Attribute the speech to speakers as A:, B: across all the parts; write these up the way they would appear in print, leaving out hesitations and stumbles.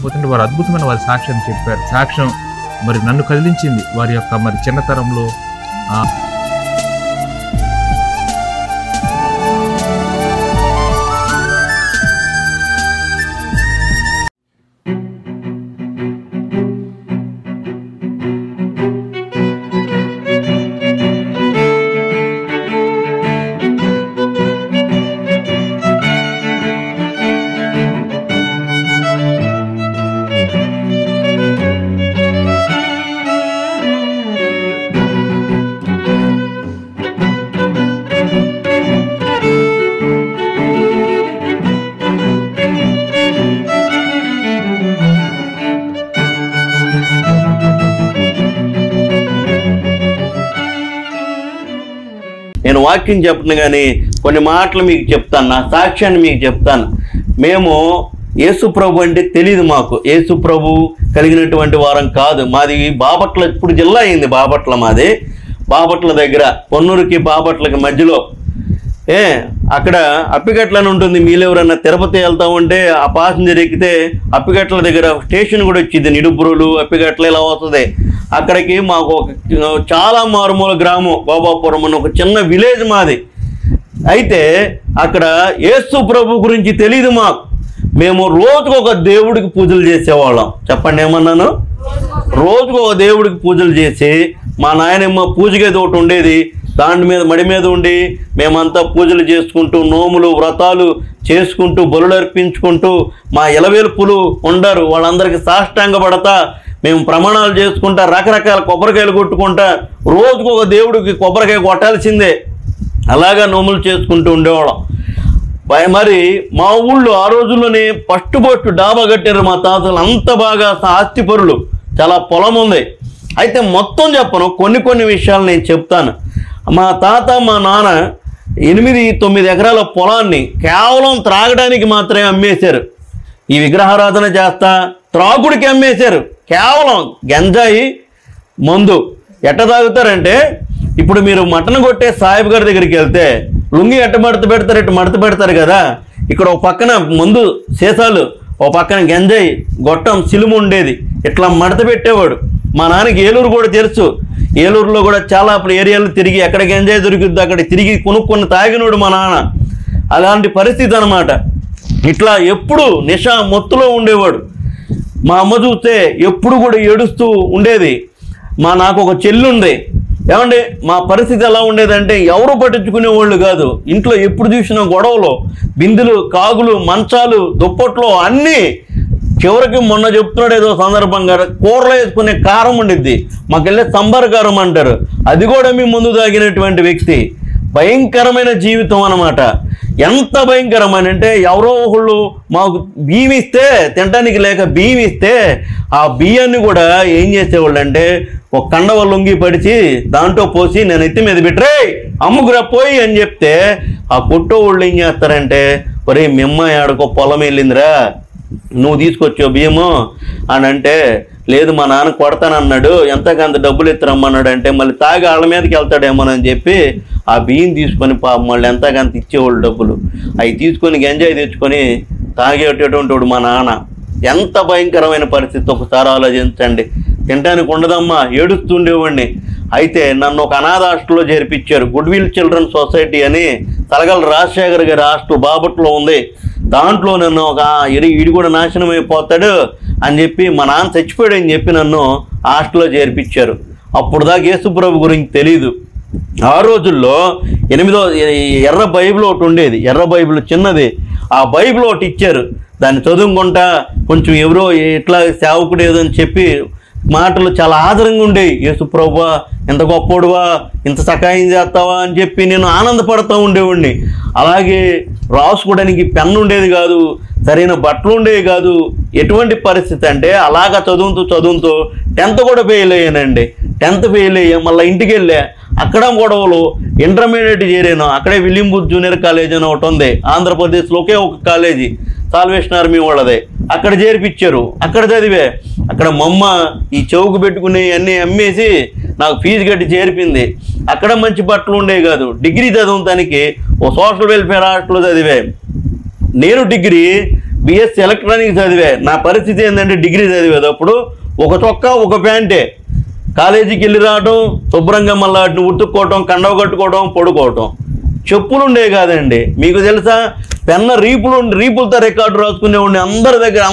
A: పోతుంటే వారు అద్భుతమైన వారి సాక్ష్యం చెప్పారు. సాక్ష్యం మరి నన్ను కదిలించింది. వారి యొక్క మరి చిన్నతనంలో
B: నేను వాక్యం చెప్పను కానీ కొన్ని మాటలు మీకు చెప్తాను, నా సాక్ష్యాన్ని మీకు చెప్తాను. మేము యేసు ప్రభు అంటే తెలియదు, మాకు యేసు ప్రభు కలిగినటువంటి వారం కాదు. మాది బాపట్ల, ఇప్పుడు జిల్లా అయింది బాపట్ల, మాది బాపట్ల దగ్గర, పొన్నూరుకి బాపట్లకి మధ్యలో. అక్కడ అప్పిగట్లని ఉంటుంది. మీరెవరన్నా తిరుపతి వెళ్తా ఉంటే ఆ ప్యాసింజర్ ఎక్కితే అప్పిగట్ల దగ్గర స్టేషన్ కూడా వచ్చింది, నిడుబ్రులు అప్పిగట్ల ఇలా వస్తుంది. అక్కడికి మాకు ఒక చాలా మారుమూల గ్రామం బాబాపురం అని ఒక చిన్న విలేజ్ మాది. అయితే అక్కడ యేసు ప్రభు గురించి తెలియదు మాకు. మేము రోజుకు ఒక దేవుడికి పూజలు చేసేవాళ్ళం. చెప్పండి ఏమన్నాను? రోజుకు ఒక దేవుడికి పూజలు చేసి, మా నాయనమ్మ పూజ గది ఒకటి ఉండేది, దాని మీద మడి మీద ఉండి మేమంతా పూజలు చేసుకుంటూ నోములు వ్రతాలు చేసుకుంటూ బలులు అర్పించుకుంటూ మా ఇలవేల్పులు ఉండారు వాళ్ళందరికీ సాష్టాంగ పడతా మేము ప్రమాణాలు చేసుకుంటా రకరకాల కొబ్బరికాయలు కొట్టుకుంటా రోజుకు ఒక దేవుడికి కొబ్బరికాయ కొట్టాల్సిందే. అలాగా నోములు చేసుకుంటూ ఉండేవాళ్ళం. మరి మా ఊళ్ళో ఆ రోజుల్లోనే ఫస్ట్ డాబా కట్టారు మా తాతలు. అంత బాగా ఆస్తిపరులు, చాలా పొలం ఉంది. అయితే మొత్తం చెప్పను, కొన్ని విషయాలు నేను చెప్తాను. మా తాత మా నాన్న 8-9 ఎకరాల పొలాన్ని కేవలం త్రాగడానికి మాత్రమే అమ్మేశారు. ఈ విగ్రహారాధన చేస్తా త్రాగుడికి అమ్మేశారు. కేవలం గంజాయి మందు. ఎట్ట తాగుతారంటే, ఇప్పుడు మీరు మటన్ కొట్టే సాహిబ్ గారి దగ్గరికి వెళ్తే లుంగి ఎట్ట మడత పెడతారు, ఎట్ట మడత పెడతారు కదా. ఇక్కడ ఒక పక్కన మందు సీసాలు, ఒక పక్కన గంజాయి గొట్టం సిలుము ఉండేది, ఇట్లా మడత పెట్టేవాడు. మా నాన్నకి ఏలూరు కూడా తెలుసు. ఏలూరులో కూడా చాలా అప్పుడు ఏరియాలు తిరిగి ఎక్కడ గంజాయి దొరుకుద్ది అక్కడ తిరిగి కొనుక్కొని తాగినోడు మా నాన్న. అలాంటి పరిస్థితి అన్నమాట. ఇట్లా ఎప్పుడు నిషా మొత్తులో ఉండేవాడు. మా అమ్మ చూస్తే ఎప్పుడు కూడా ఏడుస్తూ ఉండేది. నాకు ఒక చెల్లి ఉంది. ఏమంటే మా పరిస్థితి ఎలా ఉండేదంటే ఎవరు పట్టించుకునేవాళ్ళు కాదు. ఇంట్లో ఎప్పుడు చూసినా గొడవలు, బిందులు, కాగులు, మంచాలు, దుప్పట్లు అన్నీ. చివరికి మొన్న చెప్తున్నాడు ఏదో సందర్భంగా, కూరలో వేసుకునే కారం ఉండిద్ది, మాకెళ్ళే సంబార కారం అంటారు, అది కూడా మీ ముందు తాగినటువంటి వ్యక్తి. భయంకరమైన జీవితం అన్నమాట. ఎంత భయంకరమైన అంటే, ఎవరో ఒకళ్ళు మాకు బియ్యం ఇస్తే, తినడానికి లేక బియ్యం ఇస్తే ఆ బియ్యాన్ని కూడా ఏం చేసేవాళ్ళు అంటే ఒక కండవ లొంగి పడిచి దాంట్లో పోసి నేను ఎత్తి మీద పెట్టరే అమ్ముకురా పోయి అని చెప్తే ఆ కొట్టో వాళ్ళు ఏం చేస్తారంటే, ఒరే మిమ్మ ఆడుకో పొలం వెళ్ళిందిరా నువ్వు తీసుకొచ్చావు బియ్యము అని అంటే, లేదు మా నాన్న కొడతానన్నాడు, ఎంతకంత డబ్బులు ఎత్తురమ్మన్నాడు అంటే మళ్ళీ తాగి వాళ్ళ మీదకి వెళ్తాడేమోనని చెప్పి ఆ బియ్యం తీసుకొని మళ్ళీ ఎంతకంత ఇచ్చేవాళ్ళు డబ్బులు. అవి తీసుకొని గంజాయి తెచ్చుకొని తాగేటటువంటి వాడు మా నాన్న. ఎంత భయంకరమైన పరిస్థితి ఒకసారి ఆలోచించండి. తినడానికి ఉండదమ్మా, ఏడుస్తుండేవాడిని. అయితే నన్ను ఒక అనాథ హాస్టల్లో చేర్పించారు. గుడ్ విల్ చిల్డ్రన్ సొసైటీ అని తలగల రాజశేఖర్ గారి హాస్టల్ బాపట్లో ఉంది. దాంట్లో నన్ను ఒక ఈడు కూడా నాశనం అయిపోతాడు అని చెప్పి మా నాన్న చచ్చిపోయాడు అని చెప్పి నన్ను హాస్టల్లో చేర్పించారు. అప్పుడు దాకా యేసుప్రభు గురించి తెలీదు. ఆ రోజుల్లో 8వ ఎర్ర బైబిల్ ఒకటి ఉండేది, ఎర్ర బైబిల్ చిన్నది. ఆ బైబిల్ ఒకటి ఇచ్చారు. దాన్ని చదువుకుంటా కొంచెం ఎవరో ఇట్లా సేవకుడు ఏదని చెప్పి మాటలు చాలా ఆదరంగా ఉండేవి. యేసుప్రభువా ఎంత గొప్పోడువా, ఇంత సహాయం చేస్తావా అని చెప్పి నేను ఆనందపడుతూ ఉండేవాడిని. అలాగే రాసుకోవడానికి పెన్ను ఉండేది కాదు, సరైన బట్టలు ఉండేవి కాదు. ఎటువంటి పరిస్థితి అంటే అలాగా చదువుతూ 10th కూడా ఫెయిల్ అయ్యానండి. 10th ఫెయిల్ అయ్యా. మళ్ళీ ఇంటికి వెళ్ళా, అక్కడ గొడవలు. ఇంటర్మీడియట్ చేరాను. అక్కడే విలియం బూత్ జూనియర్ కాలేజ్ అని ఒకటి ఉంది ఆంధ్రప్రదేశ్లో, ఒకే ఒక కాలేజీ, సాల్వేషన్ ఆర్మీ వాళ్ళదే. అక్కడ చేర్పించారు. అక్కడ చదివే. అక్కడ మా అమ్మ ఈ చౌకు పెట్టుకుని అన్నీ అమ్మేసి నాకు ఫీజు కట్టి చేర్పింది. అక్కడ మంచి బట్టలు ఉండేవి కాదు. డిగ్రీ చదవటానికి ఓ సోషల్ వెల్ఫేర్ హాస్టల్లో చదివే. నేను డిగ్రీ బిఎస్సి ఎలక్ట్రానిక్స్ చదివే. నా పరిస్థితి ఏంటంటే డిగ్రీ చదివేటప్పుడు ఒక చొక్కా ఒక ప్యాంటే, కాలేజీకి వెళ్ళి రావడం, శుభ్రంగా మళ్ళీ వాటిని ఉతుక్కోవటం, కండవ కట్టుకోవడం, పడుకోవటం. చెప్పులు ఉండేవి కాదండి. మీకు తెలుసా, పెన్న రీపులతో రికార్డు రాసుకునేవాడిని. అందరి దగ్గర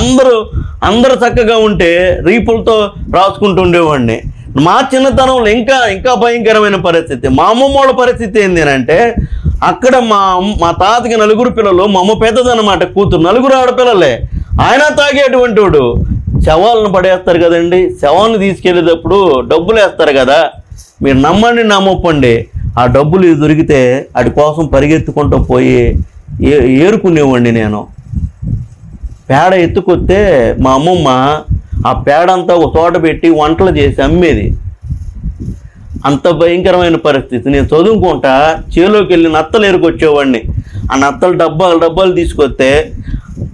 B: అందరూ చక్కగా ఉంటే రీపులతో రాసుకుంటూ ఉండేవాడిని. మా చిన్నతనంలో ఇంకా భయంకరమైన పరిస్థితి. మా అమ్మమ్మ వాళ్ళ పరిస్థితి ఏంటి అంటే, అక్కడ మా తాతకి 4 పిల్లలు, మా అమ్మ పెద్దదన్నమాట, కూతురు, 4 ఆడపిల్లలే. ఆయన తాగేటువంటి వాడు. శవాలను పడేస్తారు కదండి, శవాలను తీసుకెళ్ళేటప్పుడు డబ్బులు వేస్తారు కదా, మీరు నమ్మండి నమ్మప్పండి, ఆ డబ్బులు దొరికితే వాడి కోసం పరిగెత్తుకుంటూ పోయి ఏరుకునేవాడిని నేను. పేడ ఎత్తుకొస్తే మా అమ్మమ్మ ఆ పేడంతా ఒక చోట పెట్టి వంటలు చేసి అమ్మేది. అంత భయంకరమైన పరిస్థితి. నేను చదువుకుంటా చేలోకి వెళ్ళి నత్తలు ఏరుకొచ్చేవాడిని. ఆ నత్తలు డబ్బాలు తీసుకొస్తే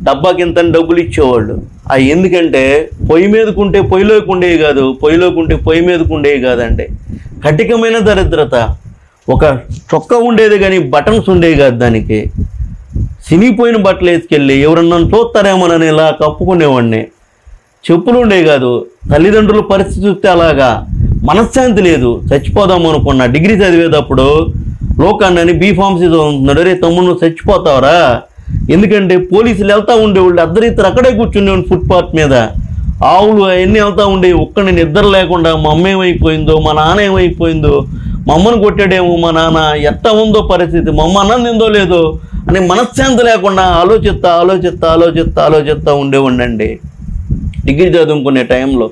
B: డబ్బాకి ఇంత డబ్బులు ఇచ్చేవాళ్ళు. అవి ఎందుకంటే పొయ్యి మీదకుంటే పొయ్యిలోకి ఉండేవి కాదు, పొయ్యిలోకి ఉంటే పొయ్యి మీదకు ఉండేవి కాదండి. కఠినమైన దరిద్రత. ఒక చొక్కా ఉండేది కానీ బటన్స్ ఉండేవి కాదు దానికి. సినిపోయిన బట్టలు వేసుకెళ్ళి ఎవరన్నా చూస్తారేమోనని ఇలా కప్పుకునేవాడిని. చెప్పులు ఉండేవి కాదు. తల్లిదండ్రుల పరిస్థితి చూస్తే అలాగా మనశ్శాంతి లేదు. చచ్చిపోదాము అనుకున్నా. డిగ్రీ చదివేటప్పుడు లోకాన్ని బీఫార్మసీ చదువుతున్నాడు. రే తమ్ముడు చచ్చిపోతావరా, ఎందుకంటే పోలీసులు వెళ్తూ ఉండేవాళ్ళు. అర్ధరీత్రు అక్కడే కూర్చునేవాళ్ళు ఫుట్పాత్ మీద. ఆవులు అవన్నీ వెళ్తూ ఉండేవి. ఒక్కడిని నిద్ర లేకుండా మా అమ్మ ఏమైపోయిందో, మా నాన్న ఏమైపోయిందో, మా అమ్మను కొట్టాడేమో మా నాన్న, ఎట్లా ఉందో పరిస్థితి, మా అమ్మ అన్నం తిందో లేదో అని మనశ్శాంతి లేకుండా ఆలోచిస్తా ఉండేవాడినండి డిగ్రీ చదువుకునే టైంలో.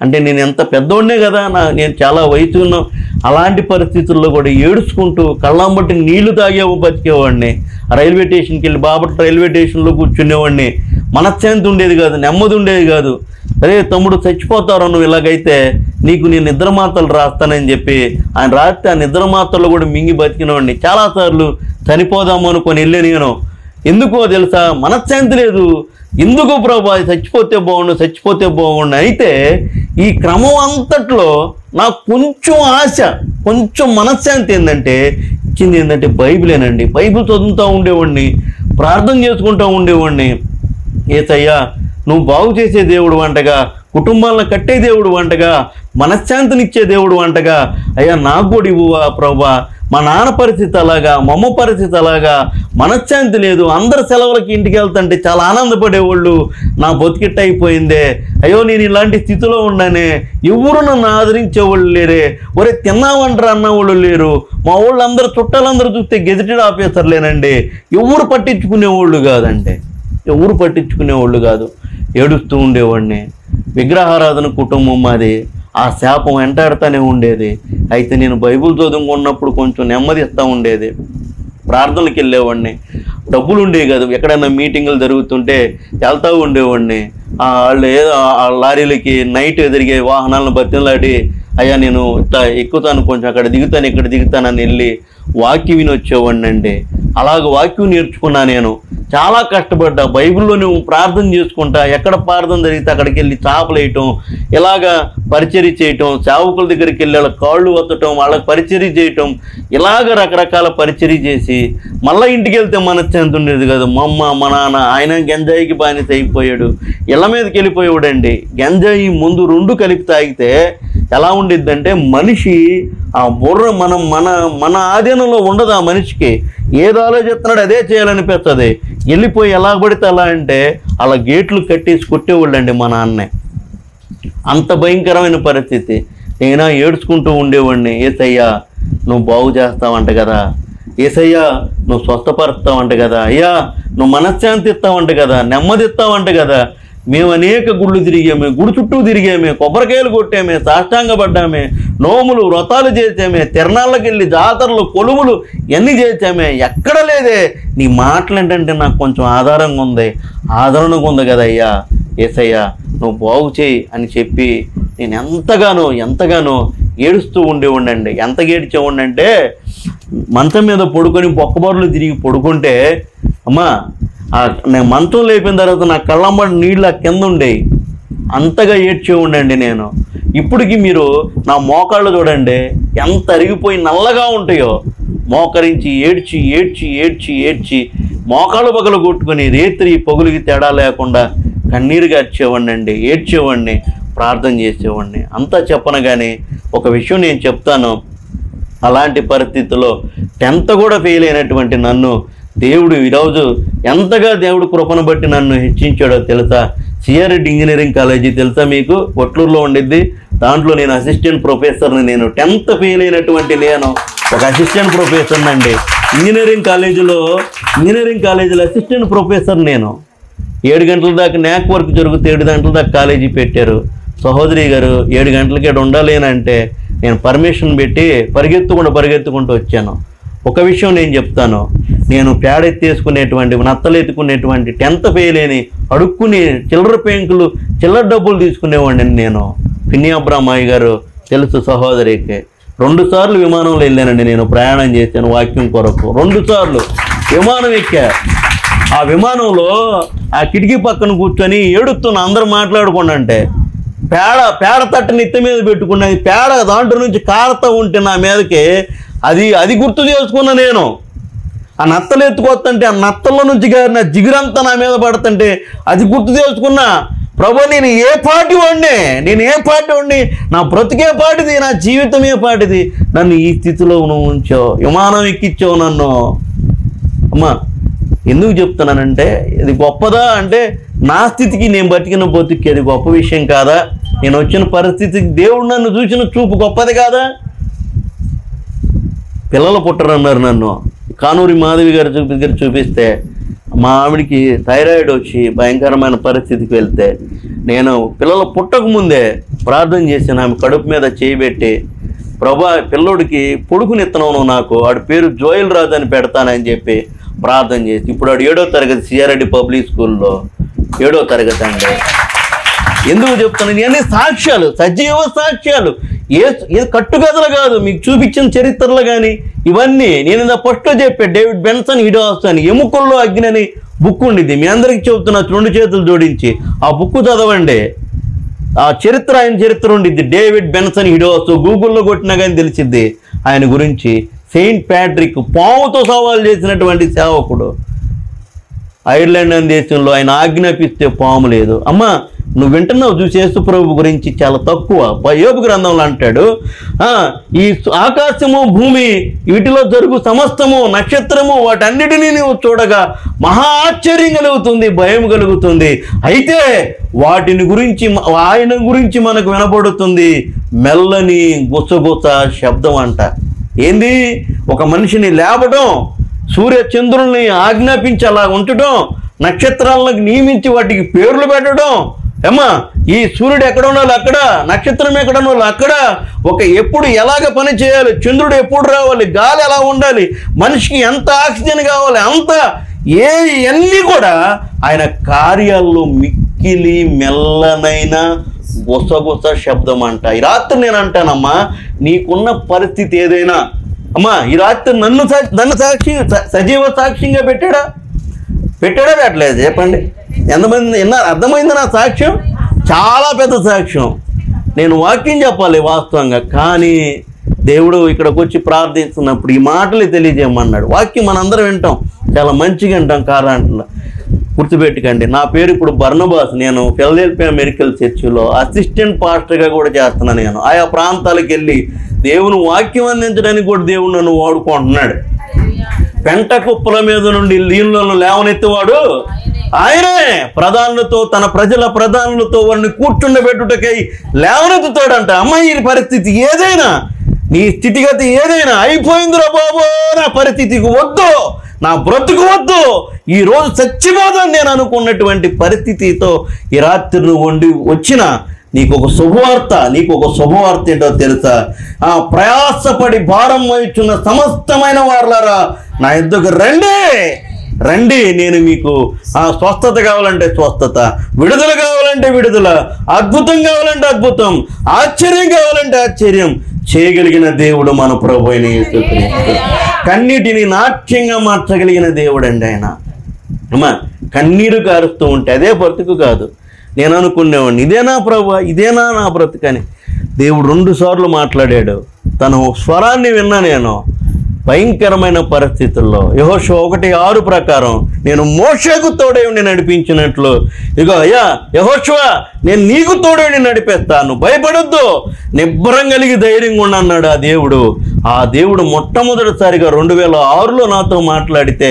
B: అంటే నేను ఎంత పెద్దోడినే కదా, నేను చాలా వయసు ఉన్నా. అలాంటి పరిస్థితుల్లో కూడా ఏడుచుకుంటూ కళ్ళంబట్టి నీళ్లు తాగేవో బతికేవాడిని. రైల్వే స్టేషన్కి వెళ్ళి బాపట్ల రైల్వే స్టేషన్లో కూర్చునేవాడిని. మనశ్శాంతి ఉండేది కాదు, నెమ్మది ఉండేది కాదు. అరే తమ్ముడు చచ్చిపోతారు నువ్వు ఇలాగైతే, నీకు నేను నిద్రమాత్రలు రాస్తానని చెప్పి ఆయన రాస్తే ఆ నిద్రమాత్రలు కూడా మింగి బతికినవాడిని. చాలాసార్లు చనిపోదాము అనుకొని వెళ్ళి నేను. ఎందుకో తెలుసా, మనశ్శాంతి లేదు. ఎందుకు ప్రభా చచ్చిపోతే బాగుండు. అయితే ఈ క్రమం అంతట్లో నాకు కొంచెం ఆశ, కొంచెం మనశ్శాంతి ఇచ్చింది ఏంటంటే బైబిలేనండి. బైబిల్ చదువుతూ ఉండేవాడిని, ప్రార్థన చేసుకుంటూ ఉండేవాడిని. యేసయ్యా నువ్వు బాగు చేసే దేవుడు అంటగా, కుటుంబాలను కట్టే దేవుడు అంటగా, మనశ్శాంతినిచ్చే దేవుడు అంటగా, అయ్యా నాకు కూడా ఇవ్వువా ప్రభా. మా నాన్న పరిస్థితి అలాగా, మా అమ్మ పరిస్థితి అలాగా, మనశ్శాంతి లేదు. అందరు సెలవులకి ఇంటికి వెళ్తుంటే చాలా ఆనందపడేవాళ్ళు. నా బతికిట్ట అయిపోయిందే, అయ్యో నేను ఇలాంటి స్థితిలో ఉన్నానే, ఎవరు నన్ను ఆదరించేవాళ్ళు లేరే, ఒరే తిన్నామంటారు అన్నవాళ్ళు లేరు. మా వాళ్ళందరూ చుట్టాలందరూ చూస్తే గెజిటెడ్ ఆఫీసర్లేనండి. ఎవరు పట్టించుకునేవాళ్ళు కాదు. ఏడుస్తూ ఉండేవాడిని. విగ్రహారాధన కుటుంబం మాది. ఆ శాపం వెంటాడుతూనే ఉండేది. అయితే నేను బైబిల్ చదువుకున్నప్పుడు కొంచెం నెమ్మది ఇస్తూ ఉండేది. ప్రార్థనలకు వెళ్ళేవాడిని. డబ్బులు ఉండేవి కాదు. ఎక్కడైనా మీటింగులు జరుగుతుంటే వెళ్తూ ఉండేవాడిని. వాళ్ళు ఏదో లారీలకి నైట్ ఎదిరిగే వాహనాలను బతిలాడి, అయ్యా నేను ఇట్లా ఎక్కుతాను, కొంచెం అక్కడ దిగుతాను, ఇక్కడ దిగుతానని వెళ్ళి వాక్యం విని వచ్చేవాడిని అండి. అలాగ వాక్యం నేర్చుకున్నా. నేను చాలా కష్టపడ్డా. బైబిల్లో నువ్వు ప్రార్థన చేసుకుంటా, ఎక్కడ ప్రార్థన జరిగితే అక్కడికి వెళ్ళి చాపలు వేయటం, ఇలాగా పరిచర్య చేయటం, సేవకుల దగ్గరికి వెళ్ళి వాళ్ళ కాళ్ళు వత్తటం, వాళ్ళకి పరిచర్య చేయటం, ఇలాగ రకరకాల పరిచర్య చేసి మళ్ళీ ఇంటికి వెళ్తే మనశ్శాంతి ఉండేది కదా. మా అమ్మ మా నాన్న ఆయన గంజాయికి బానిస అయిపోయాడు, ఇళ్ళ మీదకి వెళ్ళిపోయాడండి. గంజాయి ముందు 2 కలిపి తాగితే ఎలా ఉండిద్దంటే మనిషి ఆ బుర్ర మన ఆధీనంలో ఉండదు. ఆ మనిషికి ఏదో ఆలోచిస్తున్నాడు అదే చేయాలనిపిస్తుంది. వెళ్ళిపోయి ఎలా పడితే అలా అంటే అలా గేట్లు కట్టేసి కొట్టేవాళ్ళండి మా నాన్నే. అంత భయంకరమైన పరిస్థితి. నేనా ఏడ్చుకుంటూ ఉండేవాడిని. యేసయ్యా నువ్వు బాగు చేస్తావంట కదా, యేసయ్యా నువ్వు స్వస్థపరుస్తావంట కదా, అయ్యా నువ్వు మనశ్శాంతి ఇస్తావంట కదా, నెమ్మది ఇస్తావంట కదా. మేము అనేక గుళ్ళు తిరిగామే, గుడి చుట్టూ తిరిగామే, కొబ్బరికాయలు కొట్టామే, సాష్టాంగపడ్డామే, నోములు వ్రతాలు చేసామే, తిరణాలకు వెళ్ళి జాతరలు కొలువులు ఇవన్నీ చేసామే. ఎక్కడ లేదే. నీ మాటలు ఏంటంటే నాకు కొంచెం ఆదరణగా ఉంది కదా అయ్యా, యేసయ్యా నువ్వు బాగు చేయి అని చెప్పి నేను ఎంతగానో ఏడుస్తూ ఉండేవాడినండి. ఎంత ఏడ్చేవాడినంటే మంచం మీద పడుకొని బొక్కబొరలు తిరిగి పడుకుంటే అమ్మా నేను మంచం లేపిన తర్వాత నా కళ్ళమ్మడి నీళ్ళు కింద ఉండేవి. అంతగా ఏడ్చేవాడినండి నేను. ఇప్పటికి మీరు నా మోకాళ్ళు చూడండి ఎంత అరిగిపోయి నల్లగా ఉంటాయో. మోకరించి ఏడ్చి ఏడ్చి ఏడ్చి ఏడ్చి మోకాలు పగలు కొట్టుకొని రేత్రి పొగులికి తేడా లేకుండా కన్నీరు గార్చేవాడిని అండి, ఏడ్చేవాడిని, ప్రార్థన చేసేవాడిని. అంతా చెప్పనగానే ఒక విషయం నేను చెప్తాను. అలాంటి పరిస్థితుల్లో 10th కూడా ఫెయిల్ అయినటువంటి నన్ను దేవుడు ఈరోజు ఎంతగా దేవుడు కృపను బట్టి నన్ను హెచ్చించాడో తెలుసా? సిఆర్రెడ్డి ఇంజనీరింగ్ కాలేజీ తెలుసా మీకు? కొట్లూరులో ఉండిద్ది. దాంట్లో నేను అసిస్టెంట్ ప్రొఫెసర్ని. నేను 10th ఫెయిల్ అయినటువంటి నేను ఒక అసిస్టెంట్ ప్రొఫెసర్ని అండి. ఇంజనీరింగ్ కాలేజీలో అసిస్టెంట్ ప్రొఫెసర్ నేను. 7 గంటల దాకా న్యాక్ వర్క్ జరుగుతుంది, 7 గంటల దాకా కాలేజీ పెట్టారు. సహోదరి గారు 7 గంటలకి ఉండాలేనంటే నేను పర్మిషన్ పెట్టి పరిగెత్తుకుంటూ వచ్చాను. ఒక విషయం నేను చెప్తాను, నేను పేడెత్తేసుకునేటువంటి నత్తలు ఎత్తుకునేటువంటి 10th ఫెయిల్ అని అడుక్కుని చిల్లర డబ్బులు తీసుకునేవాడిని నేను. పిన్ని అబ్రామాయి గారు తెలుసు సహోదరికి. 2 సార్లు విమానంలో వెళ్ళానండి. నేను ప్రయాణం చేశాను వాక్యం కొరకు. 2 సార్లు విమానం ఎక్కా. ఆ విమానంలో ఆ కిటికీ పక్కన కూర్చొని ఏడుస్తున్నా, అందరూ మాట్లాడుకోండి అంటే పేడ తట్టని ఎత్తి మీద పెట్టుకున్నది. పేడ దాంట్లో నుంచి కారుతూ ఉంటే నా మీదకి అది గుర్తు చేసుకున్నా. నేను ఆ నత్తలు ఎత్తుకొస్తుంటే ఆ నత్తల్లో నుంచి నా జిగురంతా నా మీద పడుతుంటే అది గుర్తు చేసుకున్నా. ప్రభు, నేను ఏ పాటి వాడిని, నా బ్రతికే పాటిది, నా జీవితమే పాటిది. నన్ను ఈ స్థితిలో నువ్వు ఉంచావు, విమానం ఎక్కించావు నన్ను. అమ్మా, ఎందుకు చెప్తున్నానంటే ఇది గొప్పదా అంటే నా స్థితికి నేను బతికిన బతికి అది గొప్ప విషయం కాదా? నేను వచ్చిన పరిస్థితికి దేవుడు నన్ను చూసిన చూపు గొప్పది కాదా? పిల్లలు పుట్టరన్నారు నన్ను. కానూరి మాధవి గారు చూపిస్తే మా ఆవిడికి థైరాయిడ్ వచ్చి భయంకరమైన పరిస్థితికి వెళ్తే నేను పిల్లలు పుట్టకముందే ప్రార్థన చేశాను. ఆమె కడుపు మీద చేయబెట్టి, ప్రభా పిల్లోడికి పొడుకునిత్తనం నాకు, వాడి పేరు జోయల్ రాజు అని పెడతానని చెప్పి ప్రార్థన చేసి ఇప్పుడు వాడు 7వ తరగతి సిఆర్రెడ్డి పబ్లిక్ స్కూల్లో 7వ తరగతి అండి. ఎందుకు చెప్తాను? ఇవన్నీ సాక్ష్యాలు, సజీవ సాక్ష్యాలు. ఏ కట్టుకథలు కాదు, మీకు చూపించిన చరిత్రలు కానీ ఇవన్నీ. నేను ఇంత ఫస్ట్లో చెప్పే డేవిడ్ బెన్సన్ హిడోస్ అని ఎముకల్లో అగ్ని అని బుక్ ఉండిద్ది. మీ అందరికీ చెబుతున్నా 2 చేతులు జోడించి ఆ బుక్ చదవండి. ఆ చరిత్ర, ఆయన చరిత్ర ఉండిద్ది. డేవిడ్ బెన్సన్ హిడోస్ గూగుల్లో కొట్టినా కానీ తెలిసిద్ది ఆయన గురించి. సెయింట్ ప్యాట్రిక్ పాముతో సవాలు చేసినటువంటి సేవకుడు. ఐర్లాండ్ అనే దేశంలో ఆయన ఆజ్ఞాపిస్తే పాము లేదు. అమ్మా, నువ్వు వింటున్నావు చూసి యేసు ప్రభు గురించి చాలా తక్కువ. యోబు గ్రంథంలో అంటాడు, ఈ ఆకాశము భూమి వీటిలో జరుగు సమస్తము నక్షత్రము వాటన్నిటినీ నువ్వు చూడగా మహా ఆశ్చర్యం కలుగుతుంది, భయం కలుగుతుంది. అయితే వాటిని గురించి, ఆయన గురించి మనకు వినపడుతుంది మెల్లని గుసగుస శబ్దం అంట. ఏంది? ఒక మనిషిని లేపడం, సూర్య చంద్రుల్ని ఆజ్ఞాపించి అలా ఉంచడం, నక్షత్రాలను నియమించి వాటికి పేర్లు పెట్టడం. ఏమా, ఈ సూర్యుడు ఎక్కడ ఉండాలి అక్కడ, నక్షత్రం ఎక్కడ ఉండాలి అక్కడ, ఎప్పుడు ఎలాగ పని చేయాలి, చంద్రుడు ఎప్పుడు రావాలి, గాలి ఎలా ఉండాలి, మనిషికి ఎంత ఆక్సిజన్ కావాలి అంత, ఇవన్నీ కూడా ఆయన కార్యాల్లో మిక్కిలి మెల్లనైన గుసగుస శబ్దం అంట. ఈ రాత్రి నేను అంటానమ్మా, నీకున్న పరిస్థితి ఏదైనా, అమ్మా ఈ రాత్రి నన్ను సజీవ సాక్ష్యంగా పెట్టాడా పెట్టలేదు? చెప్పండి, ఎంతమంది విన్నారు? అర్థమైంది నా సాక్ష్యం? చాలా పెద్ద సాక్ష్యం. నేను వాక్యం చెప్పాలి వాస్తవంగా, కానీ దేవుడు ఇక్కడికి వచ్చి ప్రార్థిస్తున్నప్పుడు ఈ మాటలు తెలియజేయమన్నాడు. వాక్యం మనందరం వింటాం, చాలా మంచిగా వింటాం. కారణంలో గుర్తుపెట్టుకండి, నా పేరు ఇప్పుడు బర్నబాస్. నేను ఫిలదెల్ఫియా మెడికల్ చర్చిలో అసిస్టెంట్ పాస్టర్గా కూడా చేస్తున్నాను. నేను ఆయా ప్రాంతాలకు వెళ్ళి దేవుని వాక్యం అందించడానికి కూడా దేవుడు నన్ను వాడుకుంటున్నాడు. పెంట కుప్పల మీద నుండి నీళ్లను లేవనెత్తివాడు ఆయనే. ప్రధానులతో, తన ప్రజల ప్రధానులతో వారిని కూర్చుండబెట్టుటకై లేవనెత్తుతాడంట. అమ్మాయి పరిస్థితి ఏదైనా, నీ స్థితిగతి ఏదైనా, అయిపోయిందిరా బాబో, నా పరిస్థితికి వద్దు, నా బ్రతుకు వద్దు, ఈరోజు చచ్చిపోదని నేను అనుకున్నటువంటి పరిస్థితితో ఈ రాత్రి నువ్వు వచ్చిన నీకు ఒక శుభవార్త ఏంటో తెలుసా? ప్రయాసపడి భారం వహించున్న సమస్తమైన వారులారా నా యొద్దకు రండి, నేను మీకు స్వస్థత కావాలంటే స్వస్థత, విడుదల కావాలంటే విడుదల, అద్భుతం కావాలంటే అద్భుతం, ఆశ్చర్యం కావాలంటే ఆశ్చర్యం చేయగలిగిన దేవుడు మన ప్రభు అయిన యేసుక్రీస్తు. కన్నీటిని నాట్యంగా మార్చగలిగిన దేవుడు అండి ఆయన. అమ్మా, కన్నీరు కారుస్తూ ఉంటే అదే బ్రతుకు కాదు. నేను అనుకునేవాడిని, ఇదేనా ప్రభు, ఇదేనా నా బ్రతుకని. దేవుడు 2 సార్లు మాట్లాడాడు. తన స్వరాన్ని విన్నా నేను. భయంకరమైన పరిస్థితుల్లో యెహోషువ 1:6 ప్రకారం నేను మోషేకు తోడై ఉండి నడిపించినట్లు ఇగో అయ్యా యెహోషువ నేను నీకు తోడై ఉండి నడిపేస్తాను, భయపడొద్దు, నిబ్బరం కలిగి ధైర్యంగా ఉండన్నాడు ఆ దేవుడు మొట్టమొదటిసారిగా 2006లో నాతో మాట్లాడితే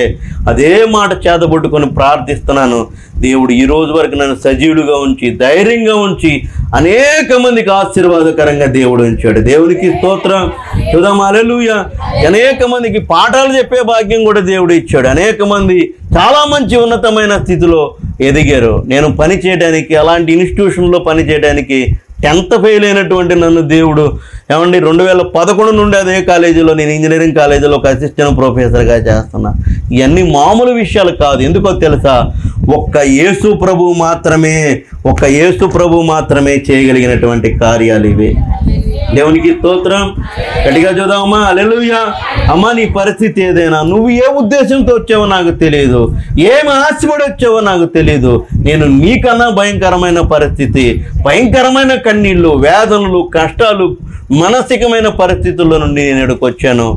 B: అదే మాట చేతబట్టుకొని ప్రార్థిస్తున్నాను. దేవుడు ఈ రోజు వరకు నన్ను సజీవుడిగా ఉంచి ధైర్యంగా ఉంచి అనేక మందికి ఆశీర్వాదకరంగా దేవుడు ఉంచాడు. దేవునికి స్తోత్రం. చూద్దాం హల్లెలూయా. అనేక మందికి పాఠాలు చెప్పే భాగ్యం కూడా దేవుడు ఇచ్చాడు. అనేక మంది చాలా మంచి ఉన్నతమైన స్థితిలో ఎదిగారు. నేను పని చేయడానికి అలాంటి ఇన్స్టిట్యూషన్లో పని చేయడానికి 10th ఫెయిల్ అయినటువంటి నన్ను దేవుడు 2011 నుండి అదే కాలేజీలో నేను ఇంజనీరింగ్ కాలేజీలో ఒక అసిస్టెంట్ ప్రొఫెసర్గా చేస్తున్నా. ఇవన్నీ మామూలు విషయాలు కాదు. ఎందుకో తెలుసా? ఒక్క యేసు ప్రభు మాత్రమే చేయగలిగినటువంటి కార్యాలు ఇవే. దేవునికి స్తోత్రం. గట్టిగా చూద్దామమ్మా హల్లెలూయా. అమ్మా నీ పరిస్థితి ఏదైనా, నువ్వు ఏ ఉద్దేశంతో వచ్చావో నాకు తెలియదు, ఏమి ఆశపడి వచ్చావో నాకు తెలియదు. నేను నీకన్నా భయంకరమైన పరిస్థితి, భయంకరమైన కన్నీళ్ళు, వేదనలు, కష్టాలు, మానసికమైన పరిస్థితుల్లో నుండి నేను ఇక్కడికి వచ్చాను.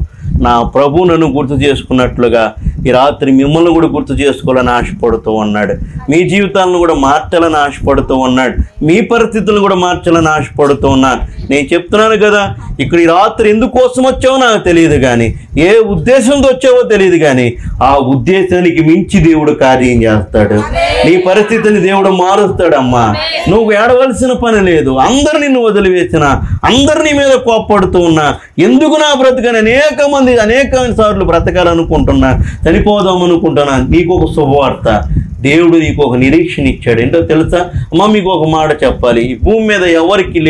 B: నా ప్రభు నన్ను గుర్తు చేసుకున్నట్లుగా ఈ రాత్రి మిమ్మల్ని కూడా గుర్తు చేసుకోవాలని ఆశపడుతూ ఉన్నాడు. మీ జీవితాలను కూడా మార్చాలని ఆశపడుతూ ఉన్నాడు. మీ పరిస్థితులను కూడా మార్చాలని ఆశపడుతూ ఉన్నాను. నేను చెప్తున్నాను కదా, ఇక్కడ ఈ రాత్రి ఎందుకోసం వచ్చావో నాకు తెలియదు, కానీ ఏ ఉద్దేశంతో వచ్చావో తెలియదు, కానీ ఆ ఉద్దేశానికి మించి దేవుడు కార్యం చేస్తాడు. నీ పరిస్థితిని దేవుడు మారుస్తాడమ్మా. నువ్వు ఏడవలసిన పని లేదు. అందరు నిన్ను వదిలివేసిన, అందరు నీ మీద కోప్పడుతూ ఉన్నా, ఎందుకు నా బ్రతకని అనేక సార్లు బ్రతకాలనుకుంటున్నా, చనిపోదాం అనుకుంటున్నా, నీకు ఒక శుభవార్త. దేవుడు నీకు ఒక నిరీక్షణ ఇచ్చాడు. ఏంటో తెలుసా అమ్మ? మీకు ఒక మాట చెప్పాలి. ఈ భూమి మీద ఎవరికి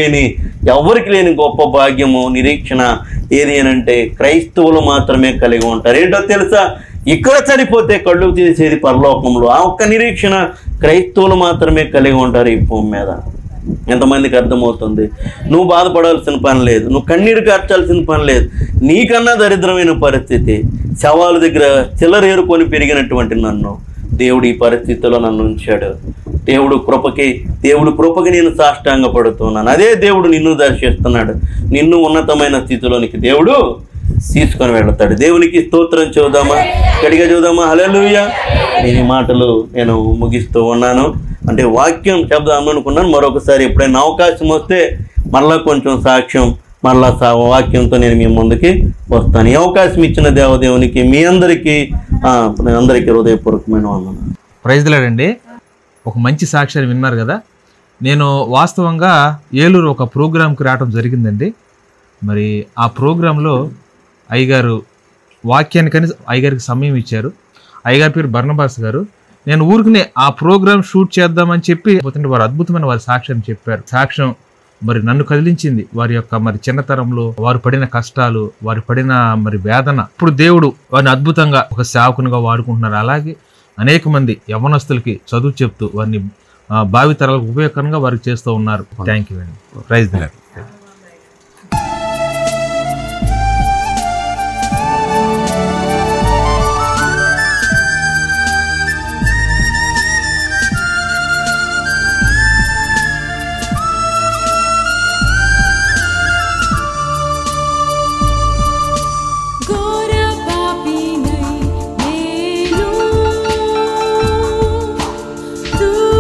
B: లేని గొప్ప భాగ్యము, నిరీక్షణ ఏది అనంటే క్రైస్తవులు మాత్రమే కలిగి ఉంటారు. ఏంటో తెలుసా? ఇక్కడ చనిపోతే కళ్ళు తీసేది పరలోకంలో. ఆ ఒక్క నిరీక్షణ క్రైస్తవులు మాత్రమే కలిగి ఉంటారు ఈ భూమి మీద. ఎంతమందికి అర్థమవుతుంది? నువ్వు బాధపడాల్సిన పని లేదు, నువ్వు కన్నీరు కార్చాల్సిన పని లేదు. నీకన్నా దరిద్రమైన పరిస్థితి, శవాల దగ్గర చిల్లరేరుకొని పెరిగినటువంటి నన్ను దేవుడు ఈ పరిస్థితిలో నన్ను ఉంచాడు. దేవుడు కృపకి నేను సాష్టాంగ పడుతున్నాను. అదే దేవుడు నిన్ను దర్శిస్తున్నాడు. నిన్ను ఉన్నతమైన స్థితిలోనికి దేవుడు తీసుకొని వెళతాడు. దేవునికి స్తోత్రం. గట్టిగా చూద్దామా హల్లెలూయా. నేను ఈ మాటలు నేను ముగిస్తూ ఉన్నాను. అంటే వాక్యం చెప్దాం అనుకున్నాను. మరొకసారి ఎప్పుడైనా అవకాశం వస్తే మళ్ళా కొంచెం సాక్ష్యం, మళ్ళా వాక్యంతో నేను మీ ముందుకి వస్తాను. ఈ అవకాశం ఇచ్చిన దేవదేవునికి మీ అందరికీ హృదయపూర్వకమైన వందనాలు.
A: ప్రైజ్ ది లార్డ్ అండి. ఒక మంచి సాక్ష్యాన్ని విన్నారు కదా. నేను వాస్తవంగా ఏలూరు ఒక ప్రోగ్రాంకి రావడం జరిగిందండి. మరి ఆ ప్రోగ్రాంలో అయ్యగారు వాక్యానికని అయ్యగారికి సమయం ఇచ్చారు. అయ్యగారి పేరు బర్నబాస్ గారు. నేను ఊరికనే ఆ ప్రోగ్రామ్ షూట్ చేద్దామని చెప్పి వారు అద్భుతమైన వారి సాక్ష్యం చెప్పారు. సాక్ష్యం మరి నన్ను కదిలించింది. వారి యొక్క మరి చిన్నతరంలో వారు పడిన కష్టాలు, వారు పడిన మరి వేదన, ఇప్పుడు దేవుడు వారిని అద్భుతంగా ఒక సేవకునిగా వాడుకుంటున్నారు. అలాగే అనేక మంది యవ్వనస్తులకి చదువు చెప్తూ వారిని భావితరాలకు ఉపయోగకరంగా వారికి చేస్తూ ఉన్నారు. థ్యాంక్ యూ అండి. Praise the lord.